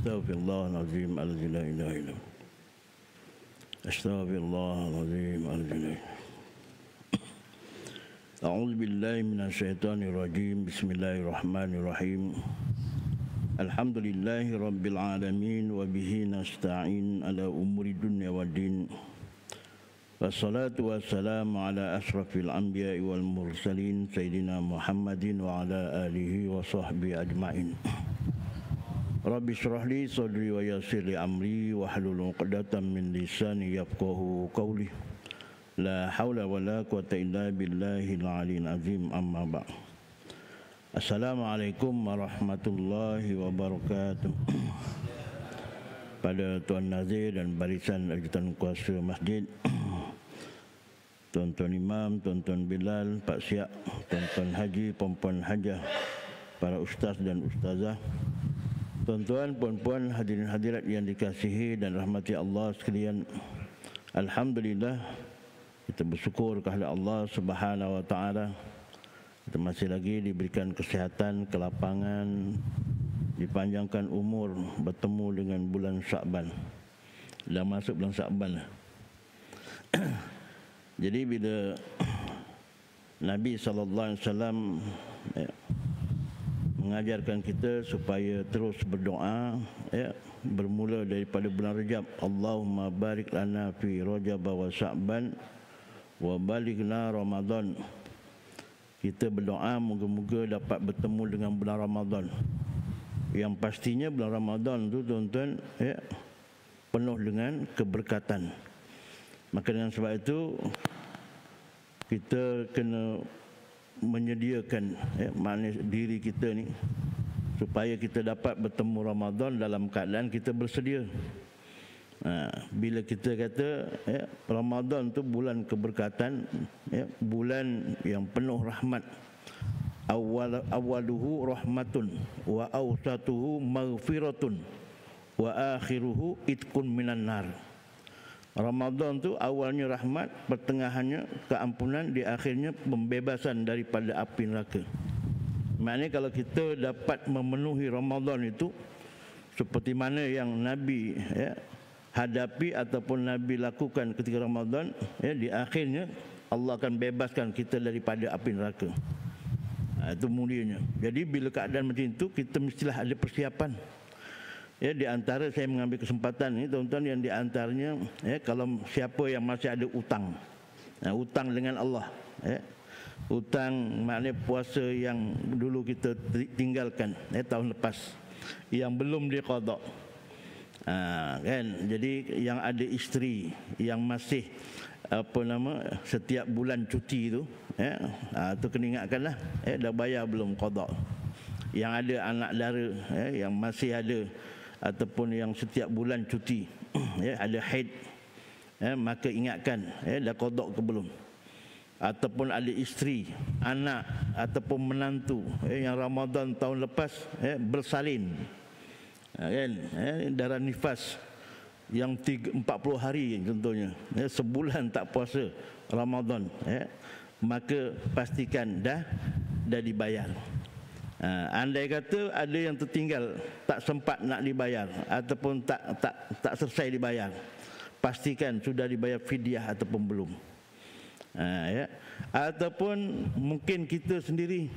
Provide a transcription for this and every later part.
Astaghfirullahaladzim alladzi la ilaha illa huwa. Astaghfirullahaladzim alladzi la ilaha. A'udzu billahi minasyaitonir rajim. Bismillahirrahmanirrahim. Alhamdulillahi rabbil alamin wa bihi nasta'in ala umuri dunya waddin. Wassalatu wassalamu ala asrafil anbiya'i wal mursalin sayyidina Muhammadin wa ala alihi wa sahbihi ajma'in. Rabbi shrah li sadri wa yassir li amri wa hlul 'uqdatam min lisani yafqahu qawli. La haula wa la quwwata illa billahil aliyyil azim, amma ba'd. Assalamualaikum warahmatullahi wabarakatuh. Pada Tuan Nazir dan barisan ajudan kuasa masjid, Tuan-tuan Imam, Tuan-tuan Bilal, Pak Siak, Tuan-tuan Haji, Puan-puan Hajah, para ustaz dan ustazah, tuan-tuan, puan-puan, hadirin hadirat yang dikasihi dan rahmati Allah sekalian. Alhamdulillah, kita bersyukur kepada Allah Subhanahu wa taala. Kita masih lagi diberikan kesihatan, kelapangan, dipanjangkan umur, bertemu dengan bulan Sya'ban. Dah masuk bulan Sya'ban lah. Jadi bila Nabi sallallahu alaihi wasallam mengajarkan kita supaya terus berdoa, bermula daripada bulan Rajab, Allahumma barik lana fi Rajab wa Sya'ban wa balighna Ramadan. Kita berdoa moga-moga dapat bertemu dengan bulan Ramadan. Yang pastinya bulan Ramadan tu tuan-tuan, penuh dengan keberkatan. Maka dengan sebab itu kita kena menyediakan makna diri kita ni supaya kita dapat bertemu Ramadan dalam keadaan kita bersedia. Bila kita kata Ramadan tu bulan keberkatan, bulan yang penuh rahmat. Awaluhu rahmatun wa awsatuhu maghfiratun wa akhiruhu itqun minan nar. Ramadan tu awalnya rahmat, pertengahannya keampunan, di akhirnya pembebasan daripada api neraka. Maknanya kalau kita dapat memenuhi Ramadan itu seperti mana yang Nabi hadapi ataupun Nabi lakukan ketika Ramadan, di akhirnya Allah akan bebaskan kita daripada api neraka. Itu mulianya. Jadi bila keadaan macam itu, kita mestilah ada persiapan. Di antara saya mengambil kesempatan ini tuan-tuan, yang di antaranya kalau siapa yang masih ada utang, utang dengan Allah, utang maknanya puasa yang dulu kita tinggalkan tahun lepas yang belum diqada, kan? Jadi yang ada isteri yang masih setiap bulan cuti tu, tu kena ingatkanlah, dah bayar belum qada. Yang ada anak dara yang masih ada ataupun yang setiap bulan cuti, ada haid, maka ingatkan, dah qada ke belum. Ataupun ada isteri, anak ataupun menantu yang Ramadan tahun lepas bersalin, kan, darah nifas yang 40 hari contohnya, sebulan tak puasa Ramadan, maka pastikan dah dibayar. Andai kata ada yang tertinggal, tak sempat nak dibayar ataupun tak selesai dibayar, pastikan sudah dibayar fidyah ataupun belum. Ataupun mungkin kita sendiri,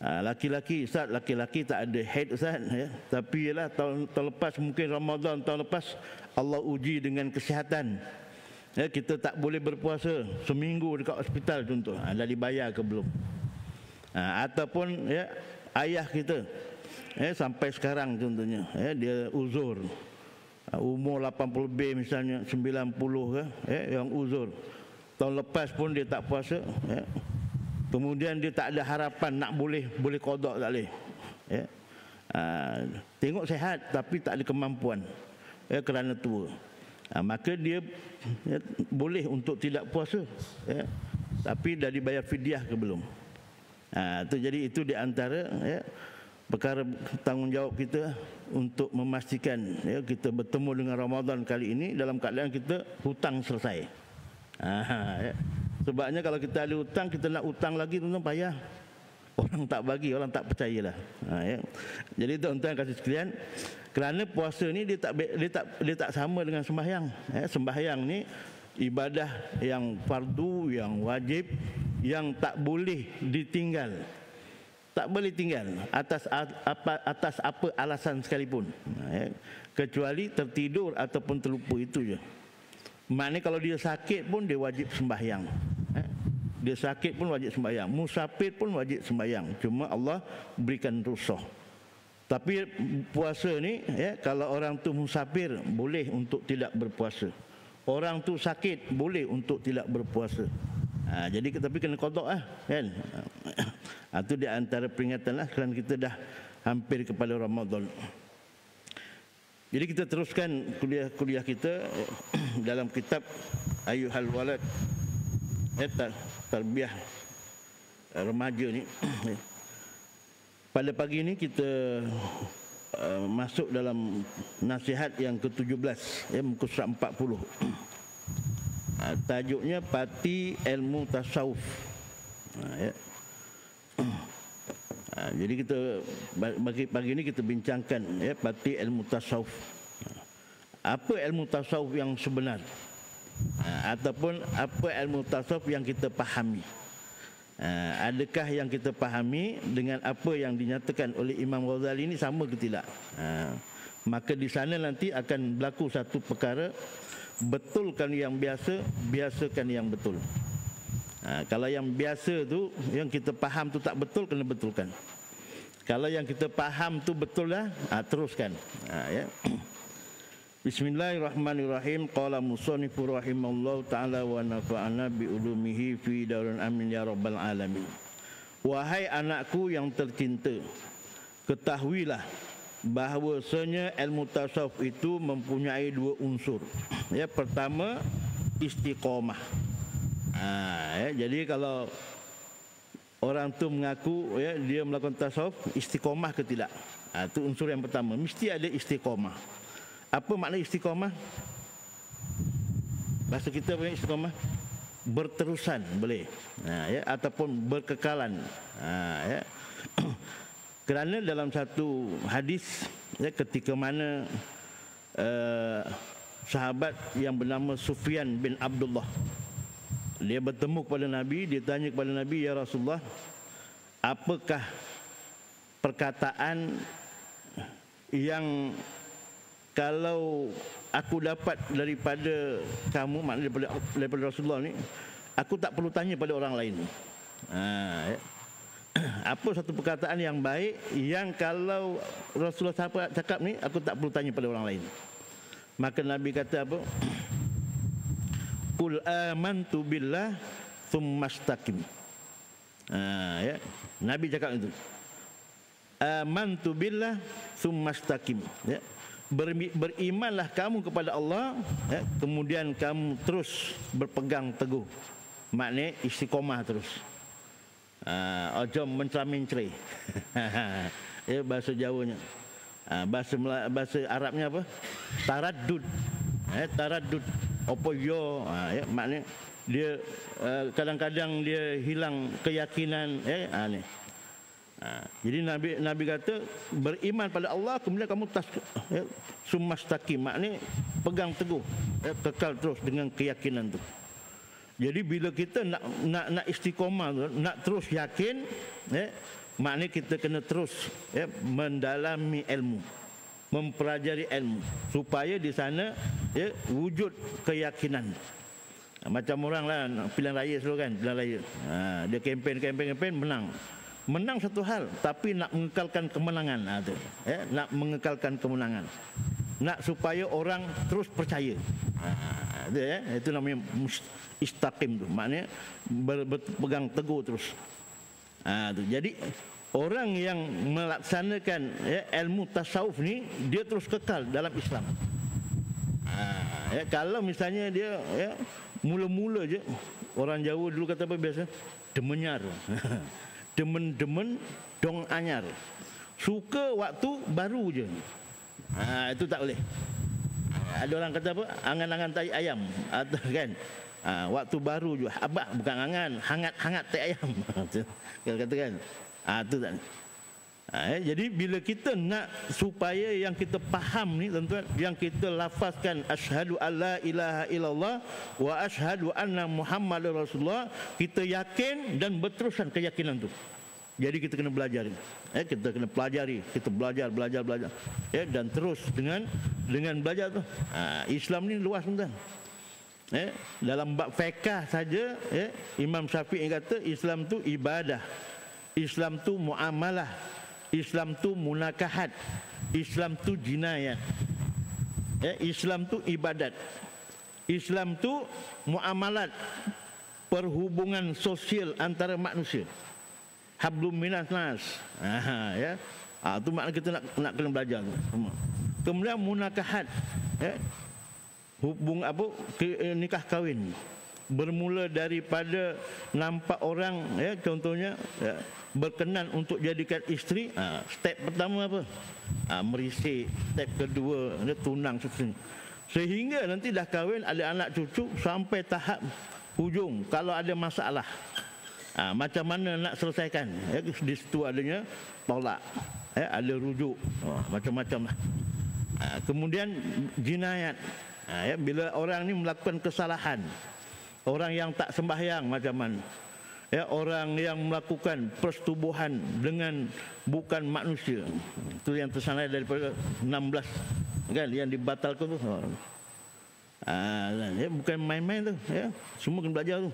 laki-laki, Ustaz, laki-laki tak ada haid Ustaz, tapi ialah tahun lepas, mungkin Ramadan tahun lepas Allah uji dengan kesihatan, kita tak boleh berpuasa seminggu dekat hospital contoh, dah dibayar ke belum? Ataupun ayah kita sampai sekarang contohnya, dia uzur, umur 80 lebih misalnya, 90 ke, yang uzur tahun lepas pun dia tak puasa, kemudian dia tak ada harapan nak boleh qada, tak boleh, tengok sihat tapi tak ada kemampuan kerana tua, maka dia boleh untuk tidak puasa, tapi dah dibayar fidyah ke belum? Jadi itu di antara perkara tanggungjawab kita untuk memastikan kita bertemu dengan Ramadan kali ini dalam keadaan kita hutang selesai. Sebabnya kalau kita ada hutang, kita nak hutang lagi tuan-tuan payah. Orang tak bagi, orang tak percayalah. Ya. Jadi tuan-tuan kasih sekalian, kerana puasa ni dia tak sama dengan sembahyang. Ya, sembahyang ni ibadah yang fardu, yang wajib, yang tak boleh ditinggal. Tak boleh tinggal atas apa alasan sekalipun. Ya. Kecuali tertidur ataupun terlupa, itu je. Maknanya kalau dia sakit pun dia wajib sembahyang. Ya. Dia sakit pun wajib sembahyang, musafir pun wajib sembahyang. Cuma Allah berikan rukhsah. Tapi puasa ni, ya, kalau orang tu musafir boleh untuk tidak berpuasa. Orang tu sakit boleh untuk tidak berpuasa. Jadi tapi kena qada lah, kan? Itu di antara peringatan lah, kerana kita dah hampir kepada Ramadan. Jadi kita teruskan kuliah kita dalam kitab Ayyuhal Walad, tarbiyah remaja ni. Pada pagi ni kita masuk dalam nasihat yang ke-17, muka surat 40. Tajuknya Pati Ilmu Tasawuf. Jadi kita pagi ni kita bincangkan Pati Ilmu Tasawuf. Apa ilmu tasawuf yang sebenar? Ataupun apa ilmu tasawuf yang kita fahami? Adakah yang kita fahami dengan apa yang dinyatakan oleh Imam Ghazali ini sama ke tidak? Maka di sana nanti akan berlaku satu perkara, betulkan yang biasa, biasakan yang betul. Kalau yang biasa tu, yang kita faham tu tak betul, kena betulkan. Kalau yang kita faham tu betul lah, teruskan. Ya. Bismillahirrahmanirrahim. Qala musannifu rahimallahu ta'ala wa nafa'ana bi ulumihi fi darul amin ya rabbal alamin. Wahai anakku yang tercinta, ketahuilah bahawasanya ilmu tasawuf itu mempunyai dua unsur. Ya, pertama istiqamah. Jadi kalau orang tu mengaku dia melakukan tasawuf, istiqamah ke tidak? Itu unsur yang pertama, mesti ada istiqamah. Apa makna istiqamah? Bahasa kita punya istiqamah berterusan boleh, ataupun berkekalan. Kerana dalam satu hadis, ketika mana sahabat yang bernama Sufyan bin Abdullah, dia bertemu kepada Nabi, dia tanya kepada Nabi, ya Rasulullah, apakah perkataan yang kalau aku dapat daripada kamu, maknanya daripada Rasulullah ni, aku tak perlu tanya pada orang lain. Apa satu perkataan yang baik yang kalau Rasulullah cakap ni, aku tak perlu tanya pada orang lain? Maka Nabi kata apa? Qul amantu billah tsumastaqim. Nabi cakap itu. Amantu billah tsumastaqim. Berimanlah kamu kepada Allah, kemudian kamu terus berpegang teguh. Maknanya istiqomah terus. Ojo mencra-mencre. Bahasa Jawanya. Bahasa Arabnya apa? Taraddud. Taraddud. Apa yo? Maknanya dia kadang-kadang dia hilang keyakinan. Ni. Jadi Nabi kata beriman pada Allah, kemudian kamu sumastaqim, maknanya pegang teguh, kekal terus dengan keyakinan tu. Jadi bila kita nak istiqomah, nak terus yakin, maknanya kita kena terus mendalami ilmu, mempelajari ilmu, supaya di sana wujud keyakinan. Macam orang lah pilihan raya selalu kan, pilihan raya, dia kempen menang satu hal, tapi nak mengekalkan kemenangan. Nak mengekalkan kemenangan, nak supaya orang terus percaya. Itu namanya istaqim tu, maknanya berpegang teguh terus. Jadi orang yang melaksanakan ilmu tasawuf ni, dia terus kekal dalam Islam. Kalau misalnya dia mula-mula je, orang Jawa dulu kata apa biasa? Demenyar. Demen-demen dong anyar. Suka waktu baru je. Itu tak boleh. Ada orang kata apa? Angan-angan tai ayam. Atau kan? Waktu baru je. Abah bukan angan, hangat-hangat tai ayam. Kalau kata kan. Itu tak. Jadi bila kita nak supaya yang kita faham ni tuan-tuan, yang kita lafazkan asyhadu alla ilaha illallah wa asyhadu anna muhammadar rasulullah, kita yakin dan berterusan keyakinan tu. Jadi kita kena belajar. Kita kena pelajari, kita belajar dan terus dengan belajar tu. Islam ni luas tuan-tuan. Dalam bab fiqh saja, Imam Syafi'i kata Islam tu ibadah, Islam tu muamalah, Islam tu munakahat, Islam tu jinayat, Islam tu ibadat, Islam tu muamalat, perhubungan sosial antara manusia, hablum minas nas. Itu makna kita nak kena belajar. Kemudian munakahat, hubung nikah kahwin, bermula daripada nampak orang, contohnya berkenan untuk jadikan isteri. Step pertama apa? Merisik. Step kedua tunang, sehingga nanti dah kahwin, ada anak cucu, sampai tahap hujung kalau ada masalah, macam mana nak selesaikan. Di situ adanya tolak, ada rujuk, macam-macam lah. Kemudian jinayat, bila orang ni melakukan kesalahan, orang yang tak sembahyang macam mana, orang yang melakukan persetubuhan dengan bukan manusia, itu yang tersanai daripada 16 kan, yang dibatalkan tu. Bukan main-main tu, semua kena belajar tu.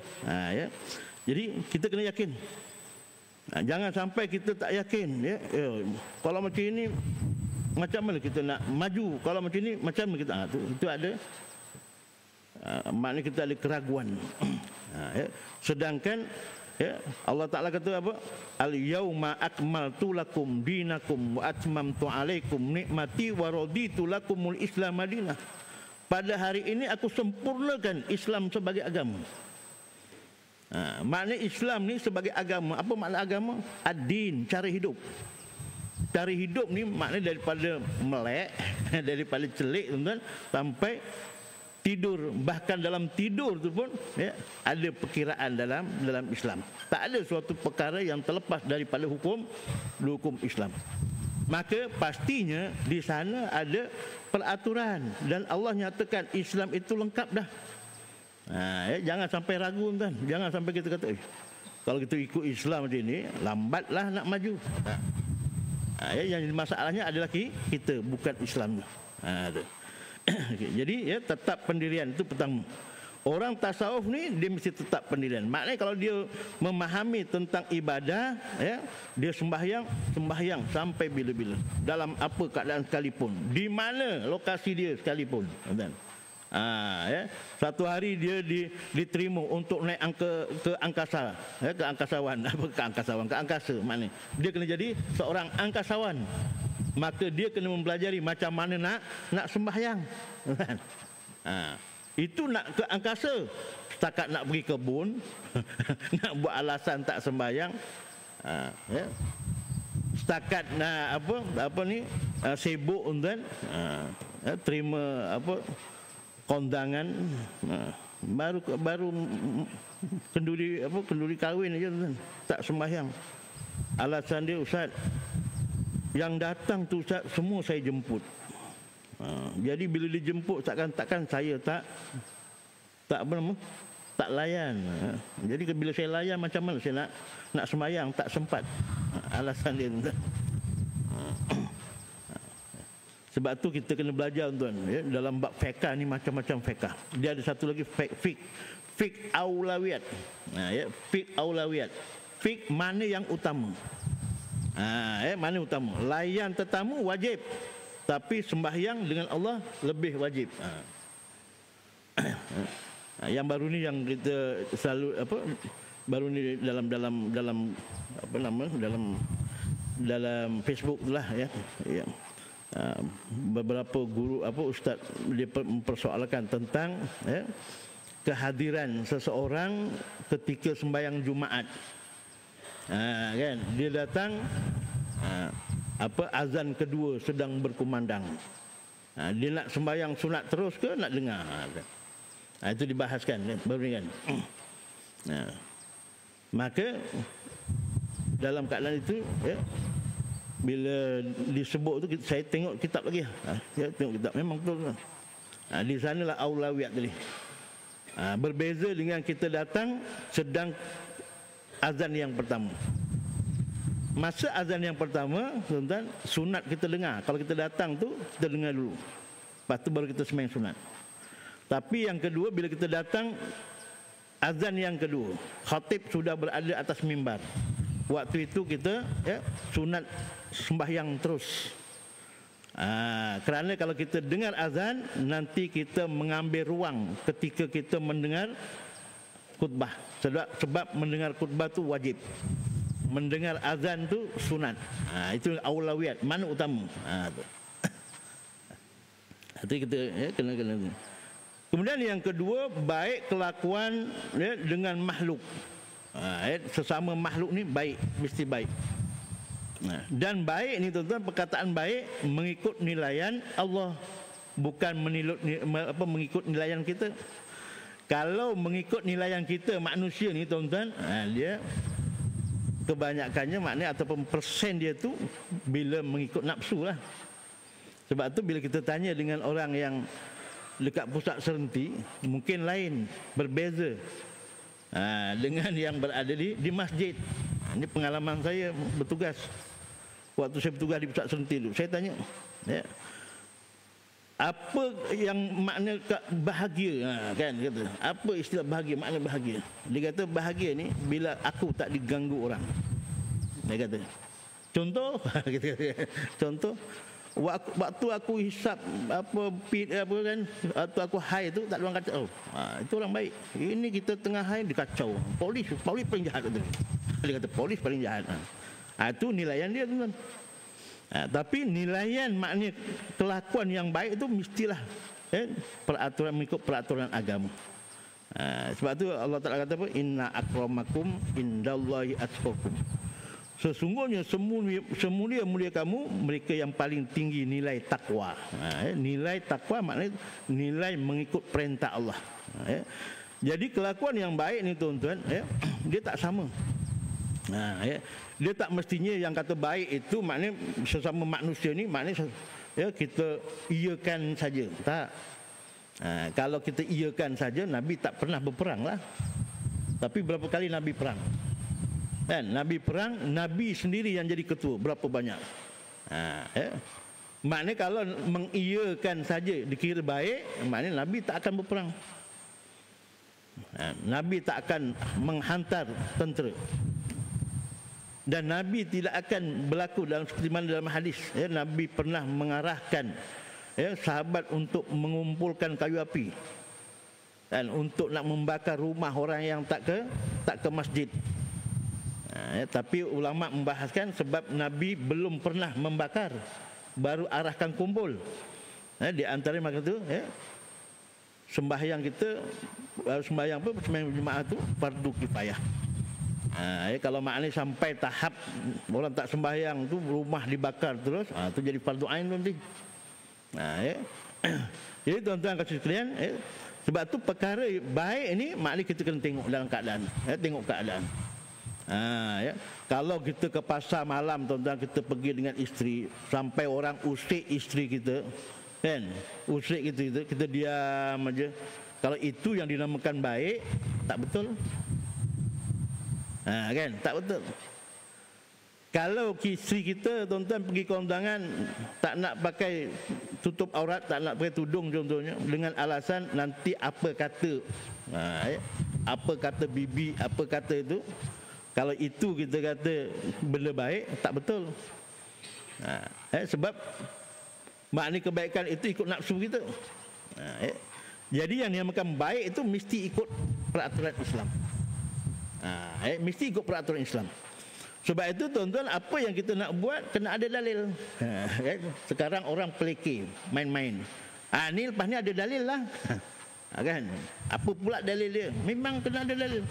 Jadi kita kena yakin. Jangan sampai kita tak yakin. Kalau macam ini, macam mana kita nak maju? Kalau macam ini, macam mana kita? Itu ada. Maknanya kita ada keraguan. Sedangkan Allah Ta'ala kata apa? Al-yawma akmaltu lakum dinakum wa atmamtu alaikum nikmati wa raditu lakumul Islam madinah. Pada hari ini aku sempurnakan Islam sebagai agama. Makna Islam ni sebagai agama. Apa makna agama? Ad-din, cara hidup. Cara hidup ni maknanya daripada melek, daripada celik tuan-tuan, sampai tidur. Bahkan dalam tidur tu pun ada perkiraan dalam Islam. Tak ada suatu perkara yang terlepas daripada hukum Islam. Maka pastinya di sana ada peraturan, dan Allah nyatakan Islam itu lengkap dah. Jangan sampai ragu tuan, jangan sampai kita kata kalau kita ikut Islam macam ni lambatlah nak maju. Yang masalahnya adalah kita, bukan Islam. Jadi tetap pendirian itu pertama. Orang tasawuf ni dia mesti tetap pendirian. Maknanya kalau dia memahami tentang ibadah, dia sembahyang sampai bila-bila, dalam apa keadaan sekalipun, di mana lokasi dia sekalipun. Satu hari dia diterima untuk naik ke angkasa, ke angkasawan, ke angkasa, maknanya dia kena jadi seorang angkasawan. Maka dia kena mempelajari macam mana nak sembahyang. Itu nak ke angkasa, setakat nak pergi kebun, nak buat alasan tak sembahyang, setakat nak sibuk tuan, terima kondangan, baru kenduri kahwin aja tuan, tak sembahyang. Alasan dia, Ustaz, yang datang tu Ustaz semua saya jemput. Jadi bila dijemput takkan saya tak layan. Jadi bila saya layan, macam mana saya nak sembahyang, tak sempat. Alasan dia tuan. Sebab tu kita kena belajar tuan, dalam bab fiqh ni macam-macam fiqh. Dia ada satu lagi fiqh aulawiyat. Fiqh aulawiyat. Fiqh mana yang utama. Mana utama? Layan tetamu wajib, tapi sembahyang dengan Allah lebih wajib. Yang baru ni yang kita selalu baru ni dalam Facebook lah beberapa guru ustaz dia mempersoalkan tentang kehadiran seseorang ketika sembahyang Jumaat. Kan dia datang azan kedua sedang berkumandang. Dia nak sembahyang sunat terus ke nak dengar? Itu dibahaskan baru ni kan. Maka dalam keadaan itu, ya, bila disebut tu saya tengok kitab lagi. Ya, tengok kitab memang betul. Di sanalah aulawiyat tadi. Berbeza dengan kita datang sedang azan yang pertama. Masa azan yang pertama, tuan-tuan, sunat kita dengar. Kalau kita datang tu kita dengar dulu. Lepas tu baru kita sembahyang sunat. Tapi yang kedua, bila kita datang azan yang kedua, khatib sudah berada atas mimbar. Waktu itu kita, ya, sunat sembahyang terus. Kerana kalau kita dengar azan, nanti kita mengambil ruang ketika kita mendengar khutbah. Sebab mendengar khutbah tu wajib. Mendengar azan tu sunat. Itu aulawiyat, mana utama. Itu kita, ya, kena. Kemudian yang kedua, baik kelakuan, ya, dengan makhluk. Sesama makhluk ni baik, mesti baik. Dan baik ni, tuan-tuan, perkataan baik mengikut nilaian Allah, bukan mengikut nilaian kita. Kalau mengikut nilaian kita manusia ni, tuan-tuan, dia kebanyakannya maknanya ataupun persen dia tu bila mengikut nafsu lah. Sebab tu bila kita tanya dengan orang yang dekat pusat serenti, mungkin lain, berbeza dengan yang berada di masjid. Ini pengalaman saya bertugas. Waktu saya bertugas di pusat serenti dulu, saya tanya, ya, apa yang makna bahagia, kan, kata, apa istilah bahagia, makna bahagia. Dia kata bahagia ni bila aku tak diganggu orang. Dia kata, contoh, contoh, waktu aku hisap apa kan, waktu aku high tu tak ada orang kata, itu orang baik. Ini kita tengah high dikacau. Polis paling jahat tu. Dia kata polis paling jahat. Itu nilaian dia, teman. Tapi nilaian maknanya kelakuan yang baik itu mestilah, peraturan, mengikut peraturan agama. Sebab tu Allah Taala kata apa? Inna akramakum indallahi atqakum. Sesungguhnya semulia-mulia kamu mereka yang paling tinggi nilai takwa. Nilai takwa maknanya nilai mengikut perintah Allah. Jadi kelakuan yang baik ni, tuan-tuan, dia tak sama. Dia tak mestinya yang kata baik itu maknanya sesama manusia ni maknanya, ya, kita iakan saja. Tak. Kalau kita iakan saja, Nabi tak pernah berperang lah. Tapi berapa kali Nabi perang? Kan, Nabi perang, Nabi sendiri yang jadi ketua. Berapa banyak? Maknanya kalau mengiyakan saja dikira baik, maknanya Nabi tak akan berperang. Nabi tak akan menghantar tentera. Dan Nabi tidak akan berlaku seperti mana dalam hadis. Nabi pernah mengarahkan, sahabat untuk mengumpulkan kayu api dan untuk nak membakar rumah orang yang tak ke masjid. Tapi ulama membahaskan sebab Nabi belum pernah membakar, baru arahkan kumpul. Di antara maka tu, sembahyang kita, sembahyang Jumaat tu fardu kifayah. Kalau maknanya sampai tahap orang tak sembahyang tu rumah dibakar terus, tu jadi fardu ain nanti. Jadi tuan-tuan kasih sekalian, sebab tu perkara baik ni maknanya kita kena tengok dalam keadaan, tengok keadaan. Kalau kita ke pasar malam, tuan-tuan, kita pergi dengan isteri, sampai orang usik isteri kita, kan, usik kita diam aja. Kalau itu yang dinamakan baik, tak betul. Kan, tak betul. Kalau isteri kita, tuan-tuan, pergi kondangan tak nak pakai tutup aurat, tak nak pakai tudung contohnya, dengan alasan nanti apa kata, apa kata bibi, apa kata itu. Kalau itu kita kata benda baik, tak betul. Sebab makna kebaikan itu ikut nafsu kita. Jadi yang dinamakan baik itu mesti ikut peraturan Islam. Mesti ikut peraturan Islam. Sebab itu, tuan-tuan, apa yang kita nak buat kena ada dalil. Sekarang orang pelekeh, main-main. Ni lepas ni ada dalil lah. Kan? Apa pula dalil dia? Memang kena ada dalil.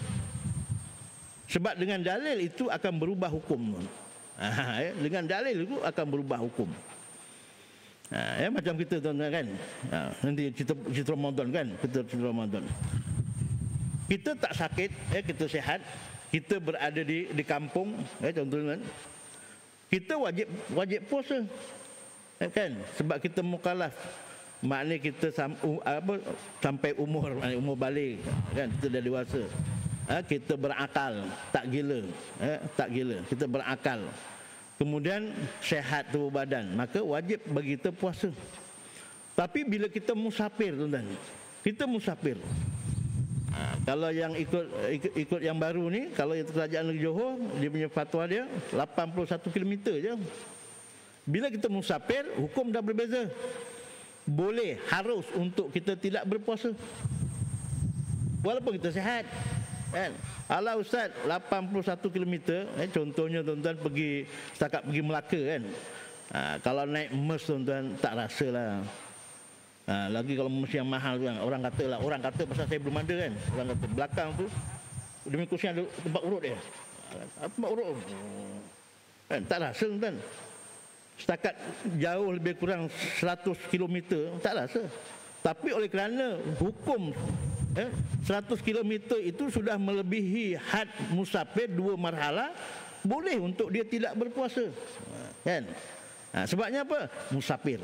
Sebab dengan dalil itu akan berubah hukum. Dengan dalil itu akan berubah hukum. Macam kita, tuan-tuan, kan, nanti cerita Ramadan, kan, kita cerita Ramadan. Kita tak sakit, kita sihat, kita berada di kampung, contohnya kan, kita wajib puasa, kan? Sebab kita mukallaf, maknanya kita sampai umur balik, kan? Kita dah dewasa, kita berakal, tak gila, kita berakal, kemudian sehat tubuh badan, maka wajib bagi kita puasa. Tapi bila kita musafir, tuan-tuan, kita musafir, kalau yang ikut yang baru ni, kalau itu Kerajaan Negeri Johor, dia punya fatwa dia 81 km je. Bila kita musafir, hukum dah berbeza. Boleh, harus untuk kita tidak berpuasa walaupun kita sihat, kan? Alah ustaz, 81 km, contohnya tuan-tuan setakat pergi Melaka, kan? Kalau naik MERS, tuan-tuan, tak rasalah. Lagi kalau mesti yang mahal tu, kan? Orang kata pasal saya belum ada, kan? Orang kata belakang tu demi kursi ada tempat urut dia. Tempat urut, kan? Tak rasa, kan? Setakat jauh lebih kurang 100 km tak rasa. Tapi oleh kerana hukum 100 km itu sudah melebihi had musafir 2 marhalah, boleh untuk dia tidak berpuasa, kan? Sebabnya apa? Musafir.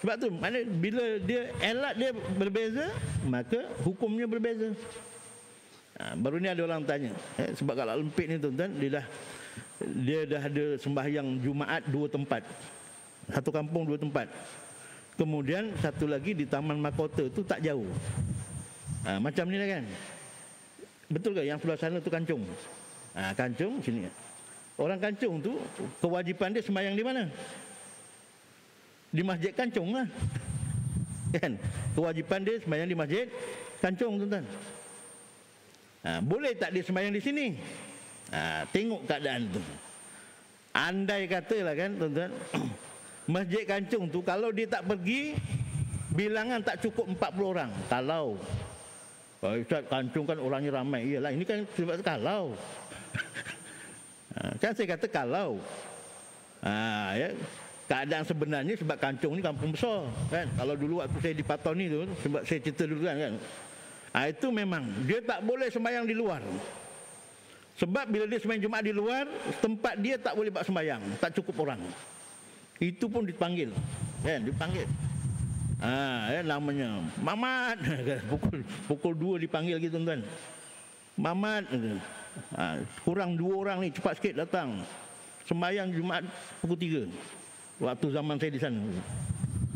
Sebab tu mana bila dia elat dia berbeza, maka hukumnya berbeza. Baru ni ada orang tanya, sebab kalau Olympic ni tuan-tuan, dia dah ada sembahyang Jumaat 2 tempat, satu kampung 2 tempat, kemudian satu lagi di Taman Mahkota tu tak jauh. Macam ni lah, kan? Betul ke yang sebelah sana tu kancung? Kancung sini. Orang kancung tu kewajipan dia sembahyang di mana? Di masjid kancung lah, kan? Kewajipan dia sembahyang di masjid kancung, tuan-tuan. Boleh tak dia sembahyang di sini? Tengok keadaan tu. Andai katalah, kan, tuan-tuan, masjid kancung tu kalau dia tak pergi, bilangan tak cukup 40 orang. Kalau Ustaz, kancung kan orangnya ramai. Iyalah, ini kan sebab kalau kan saya kata kalau ya, keadaan sebenarnya sebab kancung ni kampung besar, kan? Kalau dulu waktu saya di Patoni tu, sebab saya cerita dulu, kan? Itu memang dia tak boleh sembahyang di luar. Sebab bila dia sembahyang Jumaat di luar, tempat dia tak boleh buat sembahyang, tak cukup orang. Itu pun dipanggil, kan? Dipanggil. Namanya Mamat. Pukul 2 dipanggil gitu, tuan-tuan. Mamat. Kurang 2 orang ni, cepat sikit datang. Sembahyang Jumaat pukul 3. Waktu zaman saya di sana.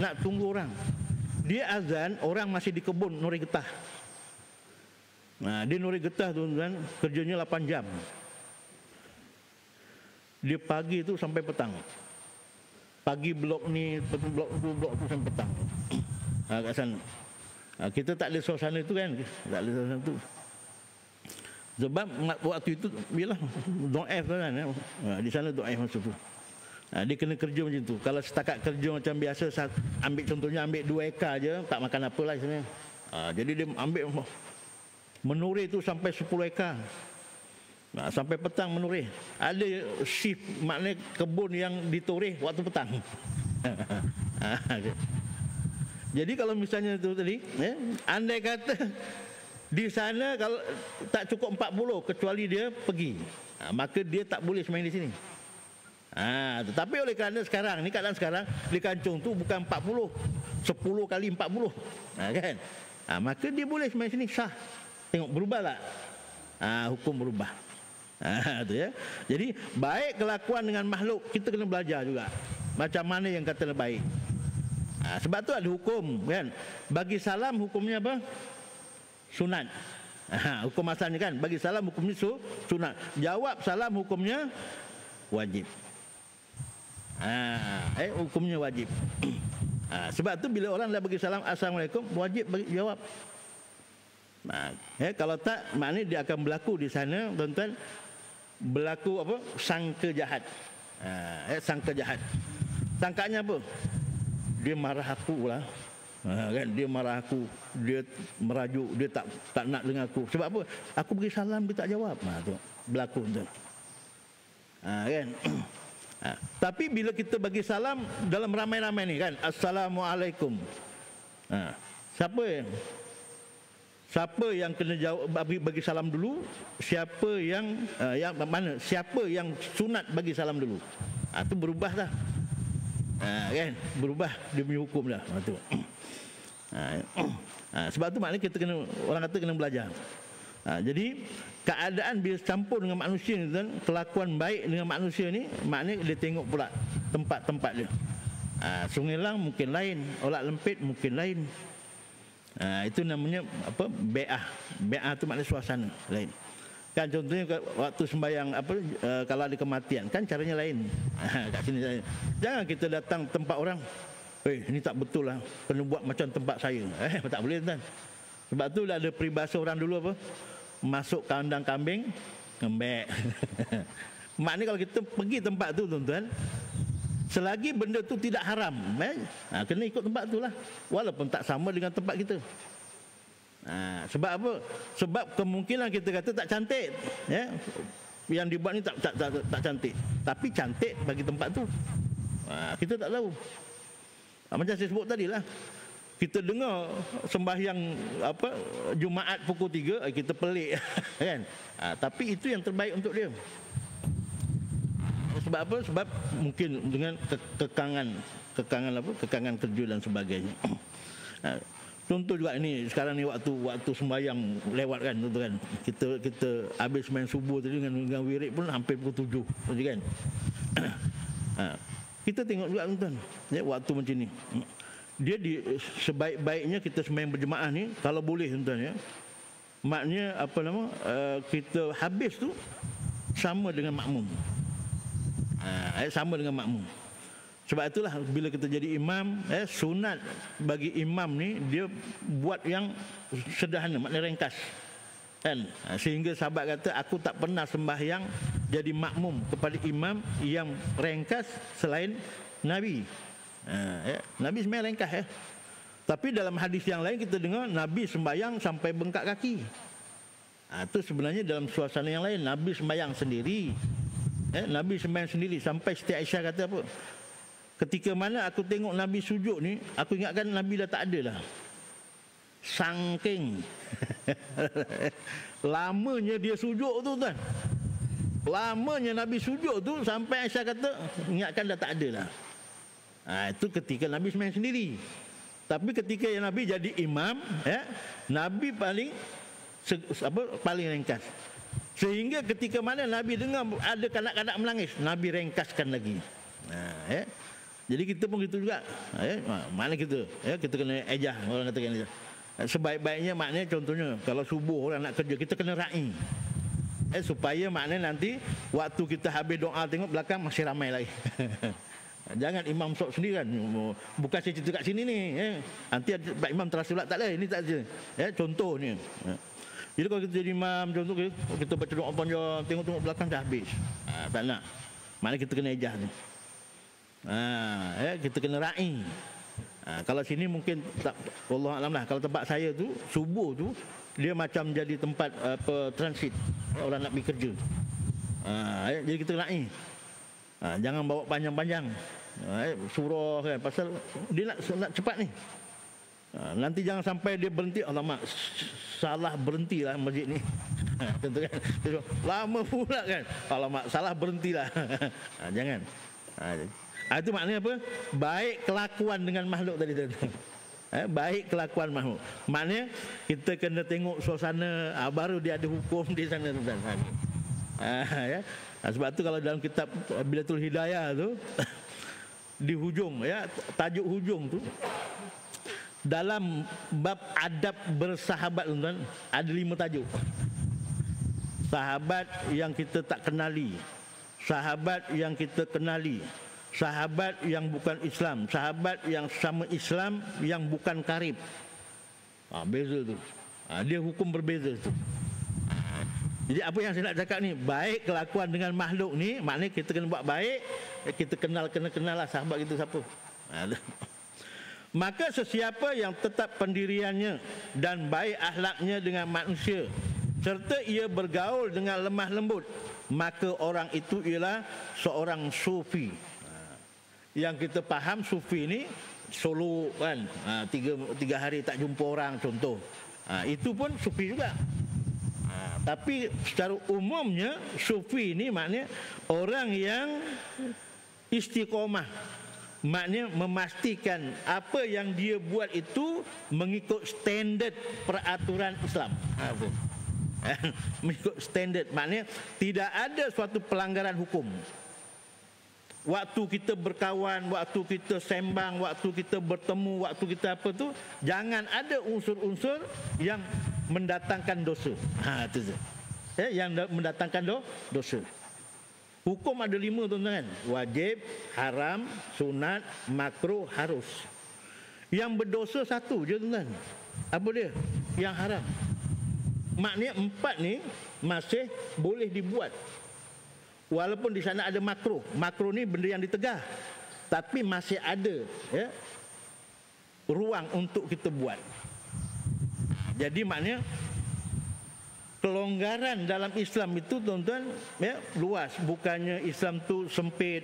Nak tunggu orang. Dia azan, orang masih di kebun Nuri Getah. Dia Nuri Getah, tuan-tuan, kerjanya 8 jam. Dia pagi tu sampai petang. Pagi blok ni, blok tu sampai petang. Kat sana. Kita tak ada suasana tu, kan? Tak ada suasana tu. Sebab waktu itu bila do'if, kan? Di sana do'if masa tu. Dia kena kerja macam tu. Kalau setakat kerja macam biasa, contohnya ambil 2 ekar je, tak makan apa lah sebenarnya. Jadi dia ambil menurih tu sampai 10 ekar. Sampai petang menurih. Ada shift, maknanya kebun yang ditoreh waktu petang. Jadi kalau misalnya tu tadi, andai kata di sana kalau tak cukup 40, kecuali dia pergi, maka dia tak boleh sembahyang di sini. Tetapi oleh kerana sekarang ni, keadaan sekarang di kancung tu bukan 40, 10 kali 40, kan? Maka dia boleh sembahyang sini, sah. Tengok berubah tak? Hukum berubah. Tu, ya. Jadi baik kelakuan dengan makhluk, kita kena belajar juga macam mana yang kata baik. Sebab tu ada hukum, kan? Bagi salam hukumnya apa? Sunat. Hukum asalnya, kan? Bagi salam hukumnya sunat. Jawab salam hukumnya wajib. Hukumnya wajib. Sebab tu bila orang dah bagi salam assalamualaikum, wajib bagi jawab. Kalau tak, maknanya dia akan berlaku di sana, tuan-tuan, berlaku apa? Sangka jahat. Sangka jahat. Sangkanya apa? Dia marah aku lah, kan? Dia marah aku, dia merajuk, dia tak nak dengar aku. Sebab apa? Aku bagi salam, dia tak jawab. Tu berlaku, tuan. Kan? Tapi bila kita bagi salam dalam ramai-ramai ni, kan, assalamualaikum, siapa yang siapa yang kena jawab bagi salam dulu, siapa yang siapa yang sunat bagi salam dulu. Itu berubah dah. Kan? Berubah dia punya hukum dah. Tu. Sebab tu maknanya kita kena, orang kata kena belajar. Jadi keadaan bila campur dengan manusia ni tuan, kelakuan baik dengan manusia ni, maknanya dia tengok pula tempat-tempat dia. Sungai Lang mungkin lain, Olak Lempit mungkin lain. Itu namanya apa? Be'ah. Be'ah tu maknanya suasana lain. Kan contohnya waktu sembahyang kalau ada kematian kan caranya lain. Kat sini jangan kita datang tempat orang, ini tak betul lah, kena buat macam tempat saya. Tak boleh tuan. Sebab tu dah ada peribahasa orang dulu apa? Masuk kandang kambing, ngembek. Maknanya kalau kita pergi tempat tu tuan-tuan, selagi benda tu tidak haram, kena ikut tempat tu lah, walaupun tak sama dengan tempat kita. Sebab apa? Sebab kemungkinan kita kata tak cantik, ya? Yang dibuat ni tak cantik, tapi cantik bagi tempat tu. Kita tak tahu. Macam saya sebut tadi lah, kita dengar sembahyang Jumaat pukul 3, kita pelik kan? Tapi itu yang terbaik untuk dia. Sebab apa? Sebab mungkin dengan kekangan kerja dan sebagainya. Contoh juga ini sekarang ni waktu sembahyang lewat kan, tuan-tuan. Kita habis main subuh tadi dengan wirid pun hampir pukul 7 kan. Kita tengok juga tuan-tuan, ya, waktu macam ni. Dia sebaik-baiknya kita sembahyang berjemaah ni kalau boleh tuan-tuan, ya. Maknanya kita habis tu sama dengan makmum. Sama dengan makmum. Sebab itulah bila kita jadi imam, sunat bagi imam ni dia buat yang sederhana, maknanya ringkas. Kan? Sehingga sahabat kata, aku tak pernah sembahyang jadi makmum kepada imam yang ringkas selain Nabi. Nabi sembahyang ringkas. Tapi dalam hadis yang lain kita dengar Nabi sembahyang sampai bengkak kaki. Itu sebenarnya dalam suasana yang lain. Nabi sembahyang sendiri. Nabi sembahyang sendiri sampai Siti Aisyah kata apa? Ketika mana aku tengok Nabi sujud ni, aku ingatkan Nabi dah tak ada lah. Saking lamanya dia sujud tu tuan. Lamanya Nabi sujud tu sampai Aisyah kata ingatkan dah tak ada lah. Itu ketika Nabi sembahyang sendiri. Tapi ketika yang Nabi jadi imam, Nabi paling ringkas. Sehingga ketika mana Nabi dengar ada kanak-kanak menangis, Nabi ringkaskan lagi. Jadi kita pun gitu juga. Mana kita? Kita kena ejah, orang katakan ejah. Sebaik-baiknya maknanya contohnya kalau subuh orang nak kerja, kita kena ra'i. Supaya maknanya nanti waktu kita habis doa tengok belakang masih ramai lagi. Jangan imam sok sendiri kan. Bukan saya cerita kat sini ni. Nanti Pak Imam terasa pula tak ada. Ini tak ada. Contoh ni. Jadi kalau kita jadi imam, contoh kita baca doa panjang, tengok-tengok belakang dah habis. Tak nak. Maknanya kita kena ejah ni. Kita kena ra'i. Kalau sini mungkin tak, wallahu alam lah. Kalau tempat saya tu subuh tu dia macam jadi tempat transit orang nak pergi kerja. Jadi kita ra'i. Jangan bawa panjang-panjang. Surah kan, pasal dia nak cepat ni. Nanti jangan sampai dia berhenti, alamak salah berhentilah masjid ni. Tentu kan. Lama pula kan. Alamak salah berhentilah. Jangan. Itu maknanya apa? Baik kelakuan dengan makhluk tadi tu. Baik kelakuan makhluk. Maknanya kita kena tengok suasana, baru dia ada hukum di sana tuan. Sebab tu kalau dalam kitab Bidatul Hidayah tu di hujung, tajuk hujung tu dalam bab adab bersahabat tuan, ada 5 tajuk. Sahabat yang kita tak kenali, sahabat yang kita kenali, sahabat yang bukan Islam, sahabat yang sama Islam yang bukan karib. Beza tu. Dia hukum berbeza tu. Jadi apa yang saya nak cakap ni, baik kelakuan dengan makhluk ni, maknanya kita kena buat baik, kita kena kenal lah sahabat kita siapa. Maka sesiapa yang tetap pendiriannya dan baik akhlaknya dengan manusia, serta ia bergaul dengan lemah lembut, maka orang itu ialah seorang sufi. Yang kita faham sufi ni solo kan, tiga hari tak jumpa orang contoh. Itu pun sufi juga. Tapi secara umumnya sufi ini maknanya orang yang istiqomah, maknanya memastikan apa yang dia buat itu mengikut standard peraturan Islam. Mengikut standard, maknanya tidak ada suatu pelanggaran hukum. Waktu kita berkawan, waktu kita sembang, waktu kita bertemu, waktu kita apa tu, jangan ada unsur-unsur yang mendatangkan dosa. Itu je. Yang mendatangkan dosa. Hukum ada 5 tuan-tuan. Wajib, haram, sunat, makruh, harus. Yang berdosa 1 je tuan-tuan. Apa dia? Yang haram. Maknanya 4 ni masih boleh dibuat. Walaupun di sana ada makruh. Makruh ni benda yang ditegah. Tapi masih ada ruang untuk kita buat. Jadi maknanya kelonggaran dalam Islam itu tuan-tuan luas. Bukannya Islam tu sempit.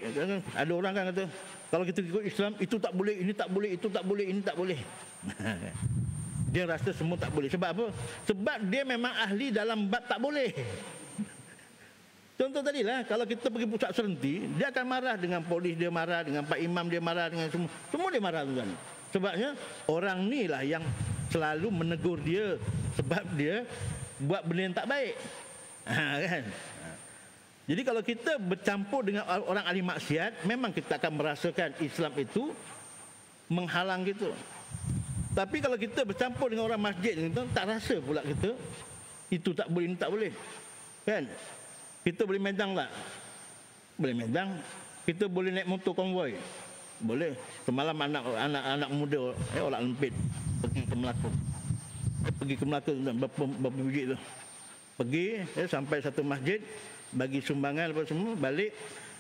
Ada orang kan kata kalau kita ikut Islam itu tak boleh, ini tak boleh, itu tak boleh, ini tak boleh. Dia rasa semua tak boleh. Sebab apa? Sebab dia memang ahli dalam bab tak boleh. Contoh tadilah, kalau kita pergi pusat serenti, dia akan marah dengan polis, dia marah dengan pak imam, dia marah dengan semua dia marah tuan. Sebabnya orang ni lah yang selalu menegur dia sebab dia buat benda yang tak baik. Kan? Jadi kalau kita bercampur dengan orang ahli maksiat, memang kita akan merasakan Islam itu menghalang gitu. Tapi kalau kita bercampur dengan orang masjid, tak rasa pula kita itu tak boleh, ini tak boleh. Kan? Kita boleh medang tak? Boleh medang. Kita boleh naik motor konvoi. Boleh. Semalam anak muda orang lempit pergi ke Melaka. Pergi ke Melaka berapa biji tu. Pergi sampai satu masjid, bagi sumbangan apa semua, balik.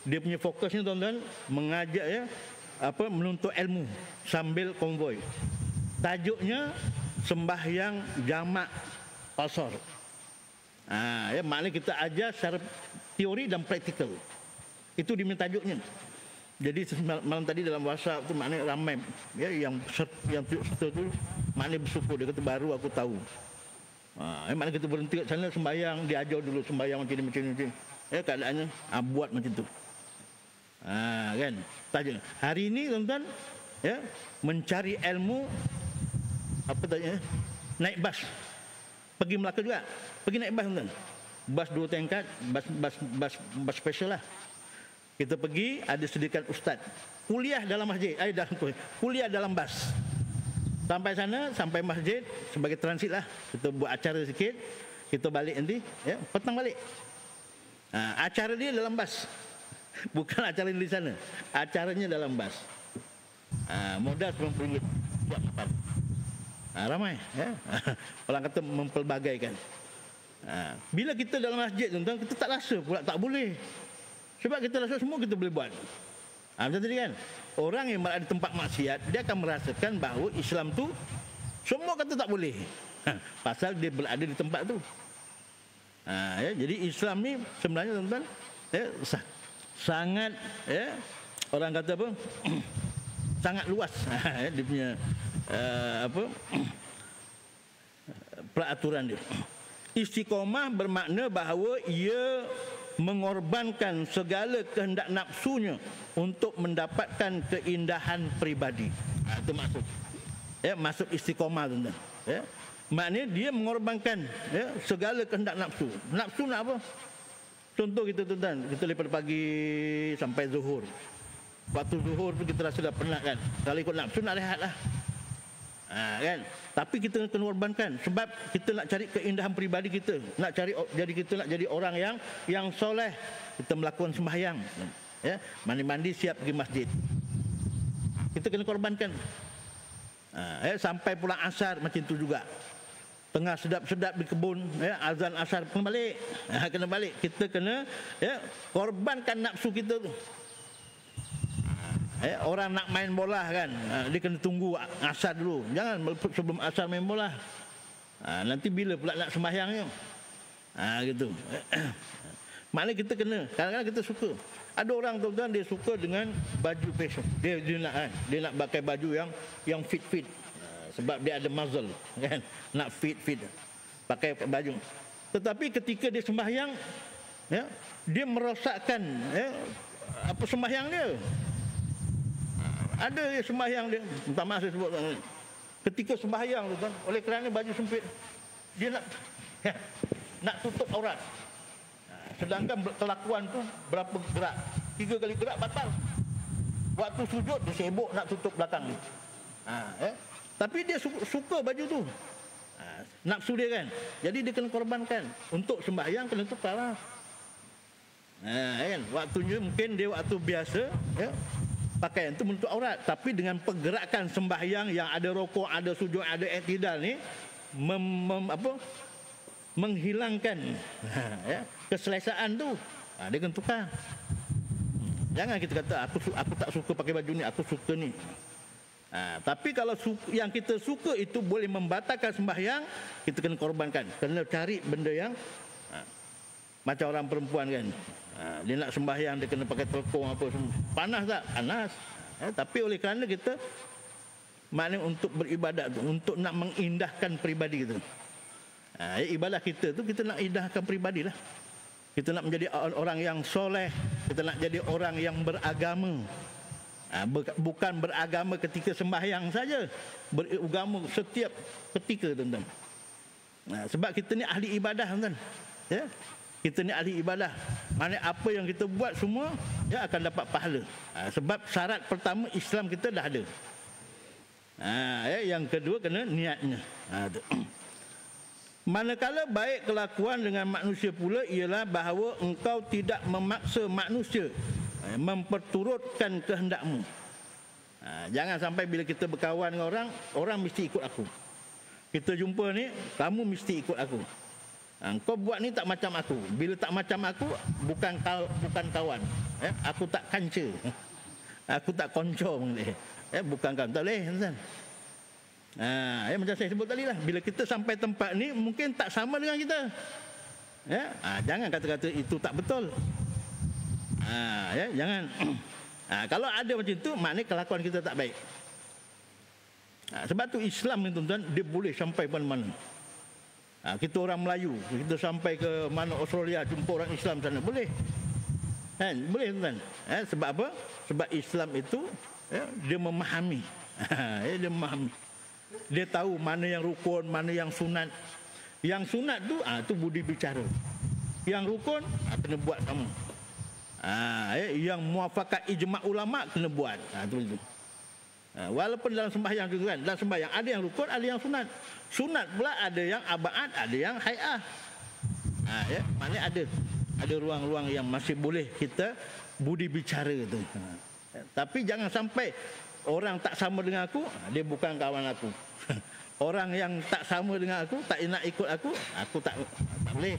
Dia punya fokusnya tuan-tuan mengajak menuntut ilmu sambil konvoi. Tajuknya sembahyang jamak qasar. Maknanya kita ajar secara teori dan praktikal. Itu diminta tajuknya. Jadi malam tadi dalam WhatsApp tu maknanya ramai yang serta tu maknanya bersyukur. Dia kata baru aku tahu. Maknanya kita berhenti kat sana sembahyang, dia ajar dulu sembahyang macam ni. Keadaannya buat macam tu. Kan? Tajuk. Hari ini tuan-tuan mencari ilmu apa tanya? Naik bas. Pergi Melaka juga. Pergi naik bas tuan-tuan. Bas 2 tingkat, bas special lah. Kita pergi, ada sediakan ustaz. Kuliah dalam masjid, kuliah dalam bas. Sampai sana, sampai masjid, sebagai transit lah. Kita buat acara sikit, kita balik nanti, petang balik. Acara dia dalam bas. Bukan acara di sana. Acaranya dalam bas. Modal RM90 buat makan. Ramai. Orang kata mempelbagaikan. Bila kita dalam masjid, tuan-tuan, kita tak rasa pula tak boleh. Sebab kita rasa semua kita boleh buat. Macam tadi kan, orang yang berada di tempat maksiat, dia akan merasakan bahawa Islam tu semua kata tak boleh. Pasal dia berada di tempat tu. Jadi Islam ni sebenarnya tuan-tuan sangat orang kata apa? Sangat luas dia punya peraturan dia. Istiqomah bermakna bahawa ia mengorbankan segala kehendak nafsunya untuk mendapatkan keindahan peribadi. Itu maksud. Maksud istiqomah tuan-tuan. Maknanya dia mengorbankan segala kehendak nafsu. Nafsu nak apa? Contoh kita tuan-tuan, kita daripada pagi sampai zuhur. Waktu zuhur tu kita rasa dah penat kan. Kalau ikut nafsu nak rehat lah. Kan? Tapi kita kena korbankan sebab kita nak cari keindahan peribadi kita, nak cari kita nak jadi orang yang soleh. Kita melakukan sembahyang, mandi-mandi siap pergi masjid. Kita kena korbankan. Sampai pulang asar macam tu juga. Tengah sedap-sedap di kebun, azan asar kena balik. Kena balik. Kita kena korbankan nafsu kita tu. Orang nak main bola kan, dia kena tunggu asar dulu. Jangan sebelum asar main bola. Nanti bila pula nak sembahyangnya. Gitu. Maknanya kita kena. Kadang-kadang kita suka. Ada orang tuan-tuan dia suka dengan baju fashion. Dia nak pakai baju yang fit-fit. sebab dia ada muzzle kan, nak fit pakai baju. Tetapi ketika dia sembahyang, ya, dia merosakkan, ya, apa sembahyang dia. Ada dia sembahyang dia, minta maaf saya sebut, ketika sembahyang tu kan, oleh kerana baju sempit, dia nak nak tutup aurat. Sedangkan kelakuan tu berapa gerak? 3 kali gerak batal. Waktu sujud dia sibuk nak tutup belakang ni. Tapi dia suka baju tu. Nafsu dia kan. Jadi dia kena korbankan. Untuk sembahyang kena tukar lah. Kan? Waktunya mungkin dia waktu biasa, ya, pakaian tu menutup aurat. Tapi dengan pergerakan sembahyang yang ada rokok, ada sujud, ada i'tidal ni, menghilangkan ya, keselesaan tu. Dia kena tukar. Jangan kita kata aku tak suka pakai baju ni, aku suka ni. Tapi kalau yang kita suka itu boleh membatalkan sembahyang, kita kena korbankan. Kena cari benda yang macam orang perempuan kan, dia nak sembahyang, dia kena pakai telekong apa semua. Panas tak? Panas. Tapi oleh kerana kita maknanya untuk beribadat tu, untuk nak mengindahkan peribadi kita. Ibadah kita tu kita nak indahkan peribadi lah. Kita nak menjadi orang yang soleh, kita nak jadi orang yang beragama. Bukan beragama ketika sembahyang saja, beragama setiap ketika, tuan-tuan. Sebab kita ni ahli ibadah, tuan-tuan. Ya? Kita ni ahli ibadah. Maknanya apa yang kita buat semua, ya, akan dapat pahala. Sebab syarat pertama Islam kita dah ada. Yang kedua kena niatnya. Manakala baik kelakuan dengan manusia pula ialah bahawa engkau tidak memaksa manusia memperturutkan kehendakmu. Jangan sampai bila kita berkawan dengan orang, orang mesti ikut aku. Kita jumpa ni, kamu mesti ikut aku. Kau buat ni tak macam aku. Bila tak macam aku, bukan kawan. Aku tak kanca. Aku tak koncong. Bukan kawan. Tak boleh, tuan. Macam saya sebut tadi lah, bila kita sampai tempat ni mungkin tak sama dengan kita, ya, jangan kata-kata itu tak betul. Ya, jangan. Kalau ada macam itu, maknanya kelakuan kita tak baik. Sebab tu Islam ni, tuan-tuan, dia boleh sampai mana-mana. Kita orang Melayu, kita sampai ke mana, Australia, jumpa orang Islam sana, boleh. Boleh, tuan-tuan. Sebab apa? Sebab Islam itu, ya, dia memahami. Dia memahami. Dia tahu mana yang rukun, mana yang sunat. Yang sunat tu budi bicara. Yang rukun kena buat sama. Yang muafakat ijma' ulama kena buat. Itu. Walaupun dalam sembahyang juga kan, dalam sembahyang ada yang rukun, ada yang sunat. Sunat pula ada yang abad, ada yang hay'ah. Ya, maknanya ada ruang-ruang yang masih boleh kita budi bicara tu. Tapi jangan sampai orang tak sama dengan aku, dia bukan kawan aku. Orang yang tak sama dengan aku, tak nak ikut aku tak boleh.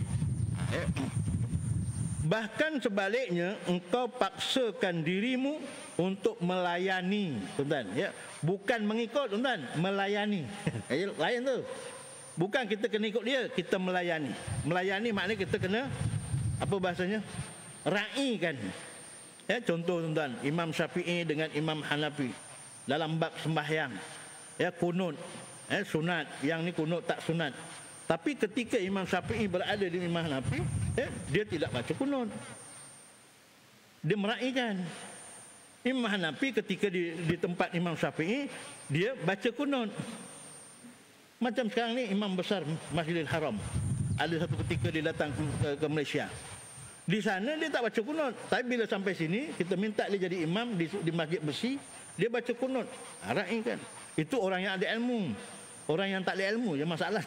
Bahkan sebaliknya, engkau paksakan dirimu untuk melayani, tuan-tuan. Ya, bukan mengikut, tuan-tuan, melayani. Lain tu. Bukan kita kena ikut dia, kita melayani. Melayani maknanya kita kena, apa bahasanya, ra'ikan. Ya, contoh, tuan-tuan, Imam Syafi'i dengan Imam Hanafi dalam bab sembahyang, ya, kunut, sunat, yang ni kunut tak sunat. Tapi ketika Imam Syafi'i berada di Imam Hanafi, dia tidak baca kunut, dia meraihkan. Imam Hanafi ketika di tempat Imam Syafi'i, dia baca kunut. Macam sekarang ni Imam besar Masjidil Haram, ada satu ketika dia datang ke Malaysia. Di sana dia tak baca kunut, tapi bila sampai sini kita minta dia jadi imam di Masjid Besi, dia baca kunut. Raihkan. Itu orang yang ada ilmu. Orang yang tak ada ilmu je masalah.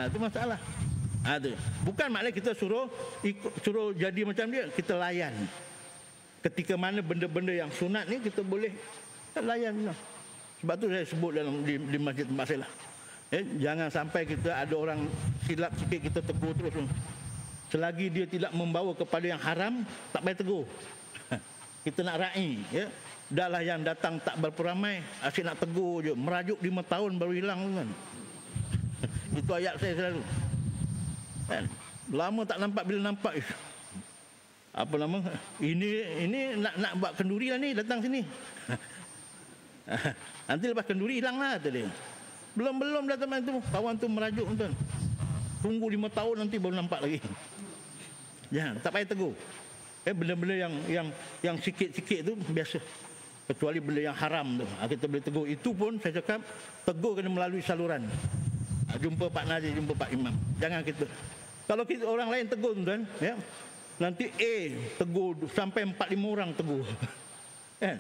Itu masalah. Tu. Bukan maknanya kita suruh jadi macam dia, kita layan. Ketika mana benda-benda yang sunat ni kita boleh layan. Sebab tu saya sebut dalam di masjid tempat saya lah. Jangan sampai kita ada orang silap sikit kita tegur terus. Selagi dia tidak membawa kepada yang haram, tak payah tegur. Kita nak raih, ya. Dahlah yang datang tak berperamai, asyik nak tegur je. Merajuk 5 tahun baru hilang, kan. Itu ayat saya selalu. Kan? Lama tak nampak, bila nampak, apa nama? Ini nak buat kenduri lah ni, datang sini. Nanti lepas kenduri hilanglah kata dia. Belum dah teman tu, kawan tu merajuk tuan. Tunggu 5 tahun nanti baru nampak lagi. Jangan, tak payah tegur. Benda-benda yang sikit-sikit tu biasa. Kecuali benda yang haram tu, kita boleh tegur. Itu pun saya cakap, tegur kena melalui saluran. Jumpa Pak Nazir, jumpa Pak Imam. Jangan kita. Kalau kita orang lain tegur tuan, ya. Nanti tegur sampai 4-5 orang tegur. Kan?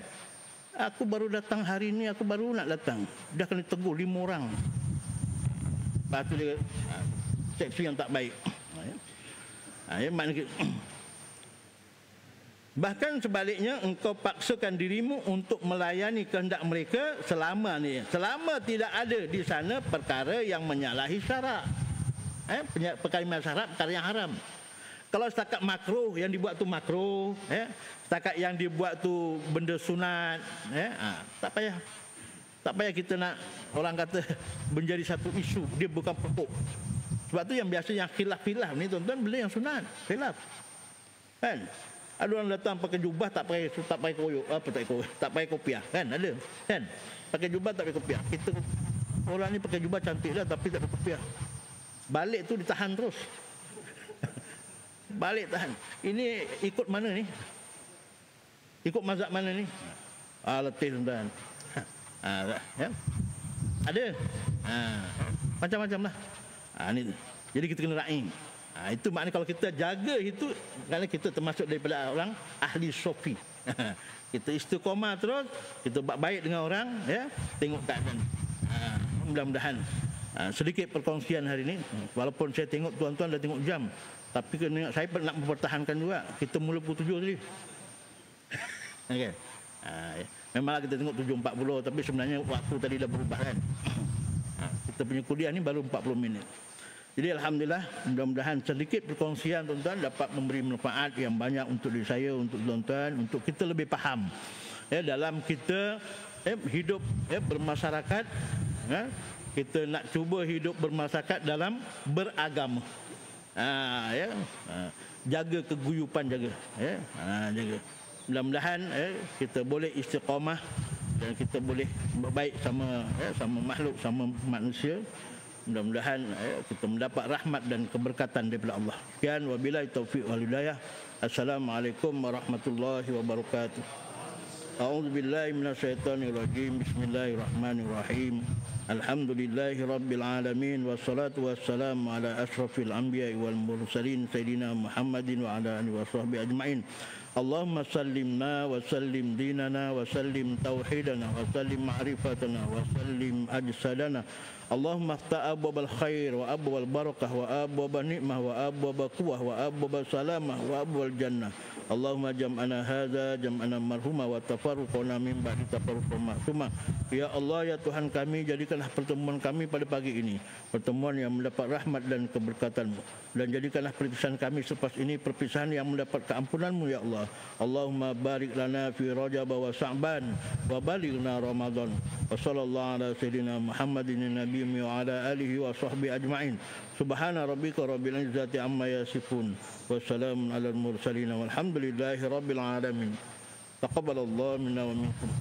Aku baru datang hari ni, aku baru nak datang. Dah kena tegur 5 orang. Lepas tu dia seksi yang tak baik. Maknanya bahkan sebaliknya engkau paksakan dirimu untuk melayani kehendak mereka selama tidak ada di sana perkara yang menyalahi syarak. Perkara yang syarak, perkara yang haram. Kalau setakat makruh, yang dibuat tu makruh, setakat yang dibuat tu benda sunat, tak payah kita nak orang kata menjadi satu isu. Dia bukan pokok. Sebab tu yang biasa yang khilaf-khilaf ni tuan-tuan, benda yang sunat, khilaf. Kan? Ada orang datang pakai jubah tak pakai koyok, tak pakai kopiah, kan? Ada, kan? Pakai jubah tak pakai kopiah. Kita orang ni pakai jubah cantik dah tapi tak pakai kopiah. Balik tu ditahan terus. Balik tahan. Ini ikut mana ni? Ikut mazhab mana ni? Letih tuan. Ya. Ada. Macam-macam lah. Ni. Jadi kita kena raih. Itu maknanya kalau kita jaga itu, kerana kita termasuk daripada orang ahli sofi. Kita istiqamah terus, kita buat baik dengan orang, ya. Tengok keadaan. Mudah-mudahan sedikit perkongsian hari ini. Walaupun saya tengok tuan-tuan dah tengok jam, tapi saya nak mempertahankan juga. Kita mula pukul 7 tadi. Okay. Memanglah kita tengok 7.40, tapi sebenarnya waktu tadi dah berubah kan. Kita punya kuliah ni baru 40 minit. Jadi alhamdulillah, mudah-mudahan sedikit perkongsian tuan-tuan dapat memberi manfaat yang banyak untuk diri saya, untuk tuan-tuan, untuk kita lebih faham dalam kita hidup bermasyarakat. Kita nak cuba hidup bermasyarakat dalam beragama. Jaga keguyupan, jaga. Mudah-mudahan kita boleh istiqamah dan kita boleh berbaik sama makhluk, sama manusia. Mudah-mudahan kita mendapat rahmat dan keberkatan daripada Allah. Sekian, wabillahi taufiq wal hidayah. Assalamualaikum warahmatullahi wabarakatuh. A'udzu billahi minasyaitonir rajim. Bismillahirrahmanirrahim. Alhamdulillahi rabbil alamin wassalatu wassalamu ala asyrafil anbiya'i wal mursalin sayyidina Muhammadin wa ala alihi washabbihi ajmain. Allahumma sallimna wa sallim dinana wa sallim tauhidana wa sallim ma'rifatana wa sallim ajsadana. Allahumma afta' abwabal khair wa abwabal barakah wa abwabal ni'mah wa abwabal quwwah wa abwabal salamah wa abwabal jannah. Allahumma jam'ana hadza jam'ana marhuma wa tafarruqana min ba'di tafarruqan ma'suma. Ya Allah, ya Tuhan kami, jadikanlah pertemuan kami pada pagi ini pertemuan yang mendapat rahmat dan keberkatan-Mu, dan jadikanlah perpisahan kami selepas ini perpisahan yang mendapat keampunan-Mu ya Allah. Allahumma barik lana fi Rajab wa Sya'ban wa balighna Ramadan. Wa sallallahu ala sayyidina Muhammadin nabiyyi wa ala alihi wa sahbihi ajma'in. Subhana rabbika rabbil izzati amma yasifun wa salamun alal mursalin walhamdulillahi rabbil alamin. Taqabbalallahu minna wa minkum.